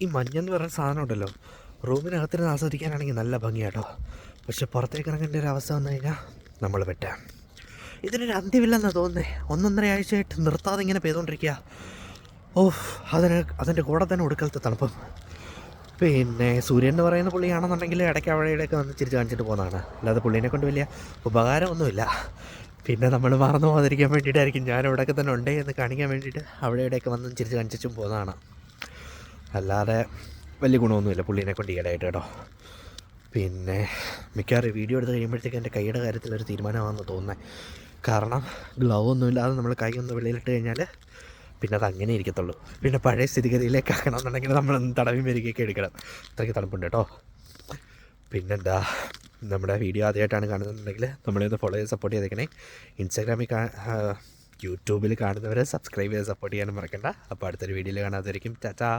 ഈ മഞ്ഞെന്ന് പറയുന്ന സാധനം ഉണ്ടല്ലോ, റൂമിനകത്തിരുന്ന് ആസ്വദിക്കാനാണെങ്കിൽ നല്ല ഭംഗിയാട്ടോ. പക്ഷെ പുറത്തേക്ക് ഇറങ്ങേണ്ട ഒരു അവസ്ഥ വന്നു കഴിഞ്ഞാൽ നമ്മൾ പെട്ട. ഇതിനൊരു അന്ത്യമില്ലെന്നാണ് തോന്നുന്നത്. 1.5 ആഴ്ചയായിട്ട് നിർത്താതെ ഇങ്ങനെ പെയ്തുകൊണ്ടിരിക്കുക. അതിൻ്റെ കൂടെ തന്നെ ഒടുക്കലത്തെ തണുപ്പം. പിന്നെ സൂര്യൻ എന്ന് പറയുന്ന പുള്ളിയാണെന്നുണ്ടെങ്കിൽ ഇടയ്ക്ക് അവിടെയൊക്കെ വന്ന് ചിരിച്ച് കാണിച്ചിട്ട് പോകുന്നതാണ്. അല്ലാതെ പുള്ളീനെ കൊണ്ട് വലിയ ഉപകാരമൊന്നുമില്ല. പിന്നെ നമ്മൾ മറന്നു പോകാതിരിക്കാൻ വേണ്ടിയിട്ടായിരിക്കും ഞാൻ ഇവിടെയൊക്കെ തന്നെ ഉണ്ടേ എന്ന് കാണിക്കാൻ വേണ്ടിയിട്ട് അവിടെയൊക്കെ വന്ന് ചിരിച്ച് കാണിച്ചും പോകുന്നതാണ്. അല്ലാതെ വലിയ ഗുണമൊന്നുമില്ല പുള്ളീനെ കൊണ്ട് ഈയിടെയായിട്ട് കേട്ടോ. പിന്നെ മിക്കവാറും വീഡിയോ എടുത്ത് കഴിയുമ്പോഴത്തേക്ക് എൻ്റെ കൈയുടെ കാര്യത്തിലൊരു തീരുമാനമാണെന്ന് തോന്നുന്നത്. കാരണം ഗ്ലൗ ഒന്നുമില്ലാതെ നമ്മൾ കൈ ഒന്ന് വെളിയിലിട്ട് കഴിഞ്ഞാൽ പിന്നെ അത് അങ്ങനെ ഇരിക്കത്തുള്ളൂ. പിന്നെ പഴയ സ്ഥിതിഗതിയിലേക്ക് ആക്കണമെന്നുണ്ടെങ്കിൽ നമ്മൾ തടവി മെരുകിയൊക്കെ എടുക്കണം. അത്രയ്ക്ക് തണുപ്പുണ്ട് കേട്ടോ. പിന്നെന്താ, നമ്മുടെ വീഡിയോ ആദ്യമായിട്ടാണ് കാണുന്നുണ്ടെങ്കിൽ നമ്മളെ ഒന്ന് ഫോളോ ചെയ്ത് സപ്പോർട്ട് ചെയ്തേക്കണേ. ഇൻസ്റ്റാഗ്രാമിൽ യൂട്യൂബിൽ കാണുന്നവരെ സബ്സ്ക്രൈബ് ചെയ്ത് സപ്പോർട്ട് ചെയ്യാനും മറക്കണ്ട. അപ്പോൾ അടുത്തൊരു വീഡിയോയിൽ കാണാതായിരിക്കും. ടാറ്റാ.